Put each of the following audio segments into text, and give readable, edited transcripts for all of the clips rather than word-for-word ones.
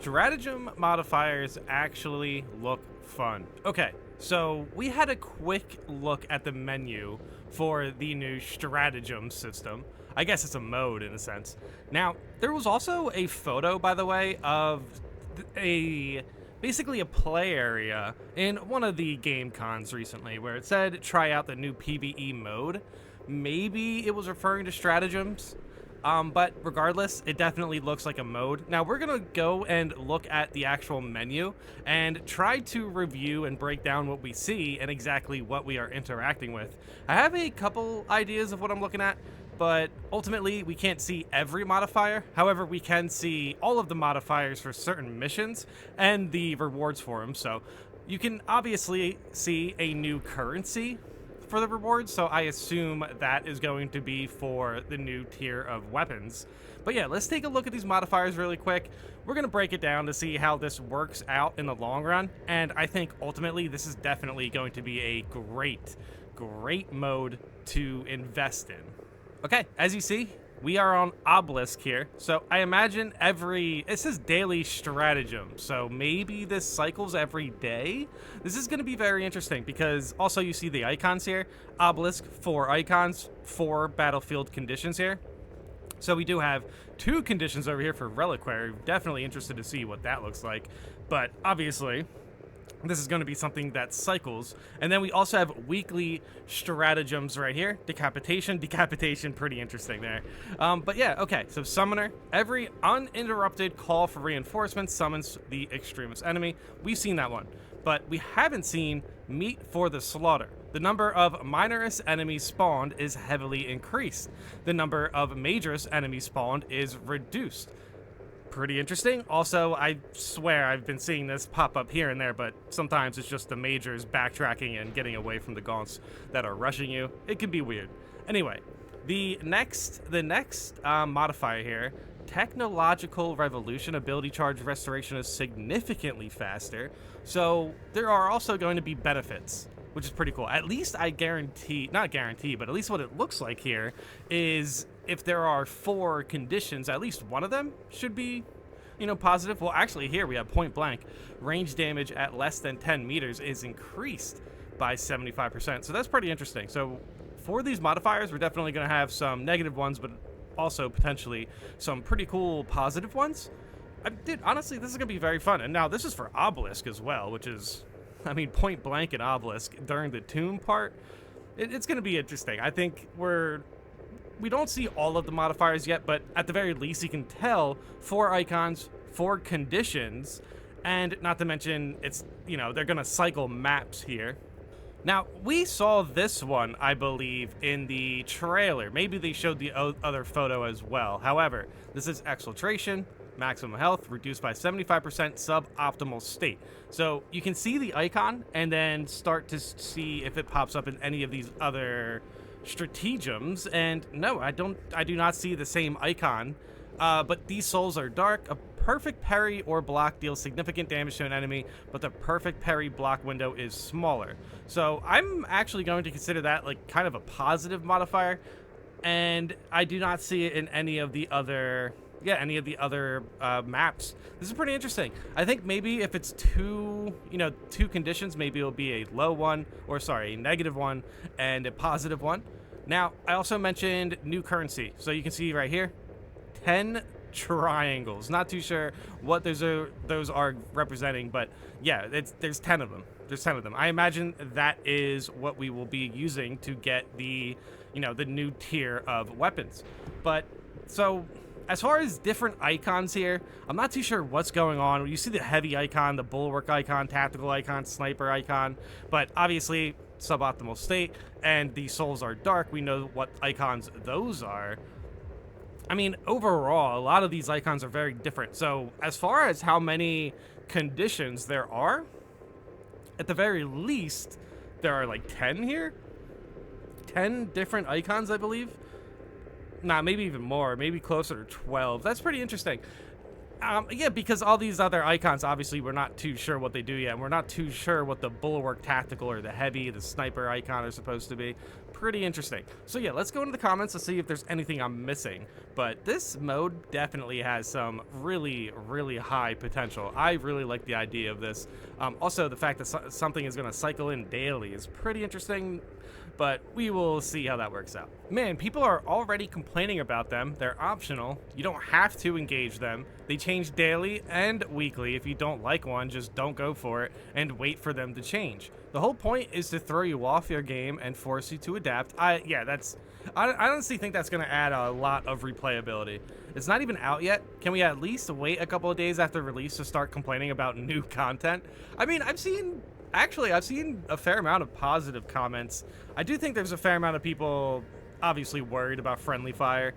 stratagem modifiers actually look fun. Okay, so we had a quick look at the menu for the new stratagem system. I guess it's a mode in a sense. Now, there was also a photo, by the way, of a basically a play area in one of the game cons recently where it said try out the new PvE mode. Maybe it was referring to stratagems. But regardless, it definitely looks like a mode. Now, we're going to go and look at the actual menu and try to review and break down what we see and exactly what we are interacting with. I have a couple ideas of what I'm looking at, but ultimately, we can't see every modifier. However, we can see all of the modifiers for certain missions and the rewards for them. So you can obviously see a new currency for the rewards, so I assume that is going to be for the new tier of weapons. But yeah, let's take a look at these modifiers really quick. We're going to break it down to see how this works out in the long run, and I think ultimately this is definitely going to be a great mode to invest in. Okay, as you see, we are on Obelisk here, so I imagine it says daily stratagem, so maybe this cycles every day? This is going to be very interesting because also you see the icons here. Obelisk, 4 icons, 4 battlefield conditions here. So we do have 2 conditions over here for Reliquary. Definitely interested to see what that looks like, but obviously this is going to be something that cycles. And then we also have weekly stratagems right here. Decapitation, pretty interesting there. But yeah, okay, so Summoner. Every uninterrupted call for reinforcements summons the extremist enemy. We've seen that one. But we haven't seen Meat for the Slaughter. The number of minorous enemies spawned is heavily increased. The number of majorous enemies spawned is reduced. Pretty interesting. Also, I swear I've been seeing this pop up here and there, but sometimes it's just the majors backtracking and getting away from the gaunts that are rushing you. It can be weird. Anyway, the next modifier here, technological revolution, ability charge restoration is significantly faster. So there are also going to be benefits, which is pretty cool. At least I guarantee, not guarantee, but at least what it looks like here is if there are 4 conditions, at least one of them should be, positive. Well, actually here we have point blank. Range damage at less than 10 meters is increased by 75%. So that's pretty interesting. So for these modifiers, we're definitely going to have some negative ones, but also potentially some pretty cool positive ones. Dude, honestly, this is going to be very fun. And now this is for Obelisk as well, which is, point blank and Obelisk during the tomb part. It's going to be interesting. I think we don't see all of the modifiers yet, but at the very least, you can tell 4 icons, 4 conditions, and not to mention, they're going to cycle maps here. Now, we saw this one, I believe, in the trailer. Maybe they showed the other photo as well. However, this is exfiltration, maximum health, reduced by 75%, suboptimal state. So you can see the icon and then start to see if it pops up in any of these other stratagems, and no, I do not see the same icon, but these souls are dark. A perfect parry or block deals significant damage to an enemy, but the perfect parry block window is smaller. So I'm actually going to consider that like kind of a positive modifier, and I do not see it in any of the other maps. This is pretty interesting. I think maybe if it's 2 conditions, maybe it'll be a a negative one and a positive one. Now, I also mentioned new currency. So you can see right here, 10 triangles. Not too sure what those are representing, but yeah, there's 10 of them. There's 10 of them. I imagine that is what we will be using to get the new tier of weapons. But so as far as different icons here, I'm not too sure what's going on. You see the heavy icon, the bulwark icon, tactical icon, sniper icon, but obviously suboptimal state, and the souls are dark. We know what icons those are. Overall, a lot of these icons are very different. So as far as how many conditions there are, at the very least, there are like 10 here. 10 different icons, I believe. Nah, maybe even more. Maybe closer to 12. That's pretty interesting. Yeah, because all these other icons, obviously, we're not too sure what they do yet. And we're not too sure what the bulwark tactical or the heavy, the sniper icon are supposed to be. Pretty interesting. So yeah, let's go into the comments to see if there's anything I'm missing. But this mode definitely has some really, really high potential. I really like the idea of this. Also, the fact that something is going to cycle in daily is pretty interesting. But we will see how that works out. Man, people are already complaining about them. They're optional. You don't have to engage them. They change daily and weekly. If you don't like one, just don't go for it and wait for them to change. The whole point is to throw you off your game and force you to adapt. I honestly think that's going to add a lot of replayability. It's not even out yet. Can we at least wait a couple of days after release to start complaining about new content? I mean, I've seen a fair amount of positive comments. I do think there's a fair amount of people obviously worried about friendly fire.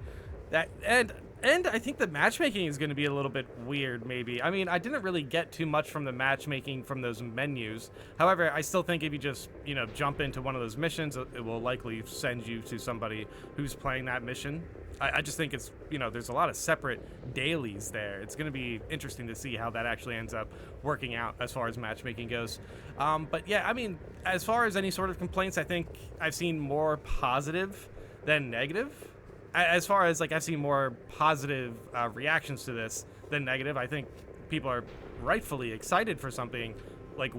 And I think the matchmaking is going to be a little bit weird, maybe. I mean, I didn't really get too much from the matchmaking from those menus. However, I still think if you just, jump into one of those missions, it will likely send you to somebody who's playing that mission. I just think it's, there's a lot of separate dailies there. It's going to be interesting to see how that actually ends up working out as far as matchmaking goes. But yeah, I mean, as far as any sort of complaints, I think I've seen more positive than negative. As far as, I've seen more positive reactions to this than negative. I think people are rightfully excited for something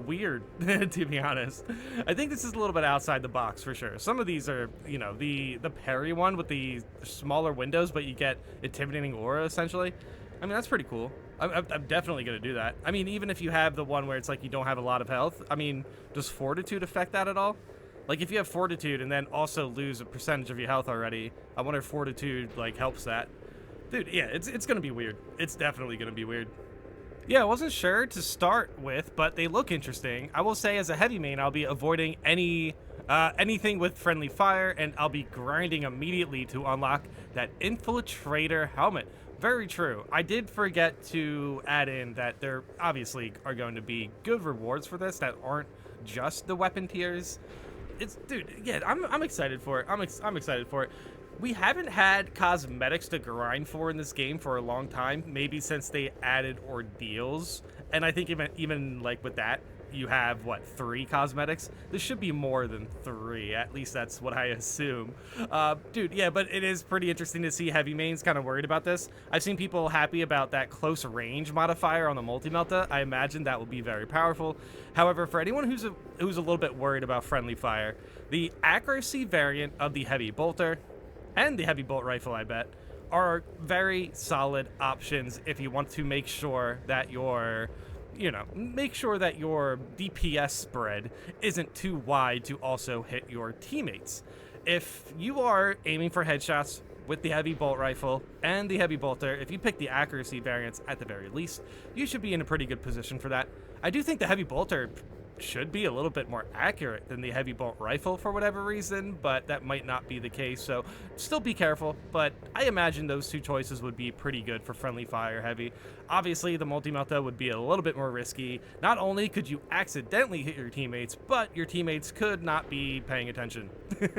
weird, to be honest. I think this is a little bit outside the box for sure. Some of these are, the parry one with the smaller windows, but you get intimidating aura essentially. I mean, that's pretty cool. I'm definitely going to do that. I mean, even if you have the one where it's you don't have a lot of health, I mean, does fortitude affect that at all? If you have fortitude and then also lose a percentage of your health already, I wonder if fortitude helps that. Dude, yeah, it's going to be weird. It's definitely going to be weird. Yeah, I wasn't sure to start with, but they look interesting. I will say, as a heavy main, I'll be avoiding anything with friendly fire, and I'll be grinding immediately to unlock that infiltrator helmet. Very true. I did forget to add in that there obviously are going to be good rewards for this that aren't just the weapon tiers. Dude, yeah, I'm excited for it. I'm excited for it. We haven't had cosmetics to grind for in this game for a long time, maybe since they added ordeals. And I think even with that, you have, 3 cosmetics? This should be more than 3, at least that's what I assume. Dude, yeah, but it is pretty interesting to see heavy mains kind of worried about this. I've seen people happy about that close range modifier on the multi-melta. I imagine that will be very powerful. However, for anyone who's a little bit worried about friendly fire, the accuracy variant of the heavy bolter and the heavy bolt rifle, I bet, are very solid options if you want to make sure that your DPS spread isn't too wide to also hit your teammates. If you are aiming for headshots with the heavy bolt rifle and the heavy bolter, if you pick the accuracy variants at the very least, you should be in a pretty good position for that. I do think the heavy bolter should be a little bit more accurate than the heavy bolt rifle for whatever reason, but that might not be the case, so still be careful. But I imagine those two choices would be pretty good for friendly fire heavy. Obviously, the multi-melta would be a little bit more risky. Not only could you accidentally hit your teammates, but your teammates could not be paying attention.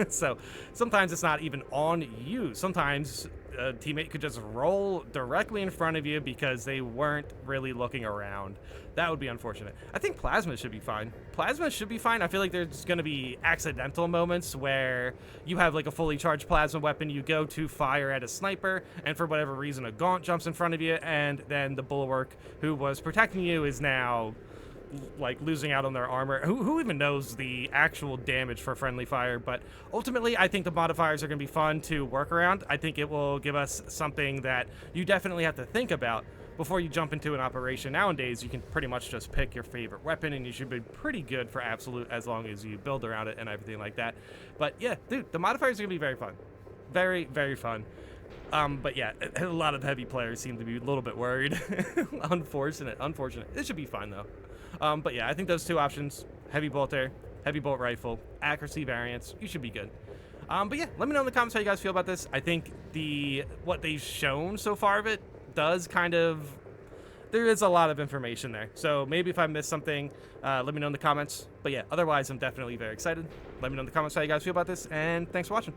So sometimes it's not even on you. Sometimes a teammate could just roll directly in front of you because they weren't really looking around. That would be unfortunate. I think plasma should be fine. Plasma should be fine. I feel like there's going to be accidental moments where you have a fully charged plasma weapon, you go to fire at a sniper, and for whatever reason a gaunt jumps in front of you, and then the bulwark who was protecting you is now losing out on their armor. Who even knows the actual damage for friendly fire? But ultimately, I think the modifiers are going to be fun to work around. I think it will give us something that you definitely have to think about before you jump into an operation. Nowadays, you can pretty much just pick your favorite weapon, and you should be pretty good for absolute as long as you build around it and everything like that. But yeah, dude, the modifiers are going to be very fun. Very, very fun. But yeah, a lot of heavy players seem to be a little bit worried. Unfortunate. It should be fine though. But yeah, I think those two options, heavy bolter, heavy bolt rifle, accuracy variants, you should be good. But yeah, let me know in the comments how you guys feel about this. I think what they've shown so far of it does there is a lot of information there. So maybe if I missed something, let me know in the comments. But yeah, otherwise, I'm definitely very excited. Let me know in the comments how you guys feel about this, and thanks for watching.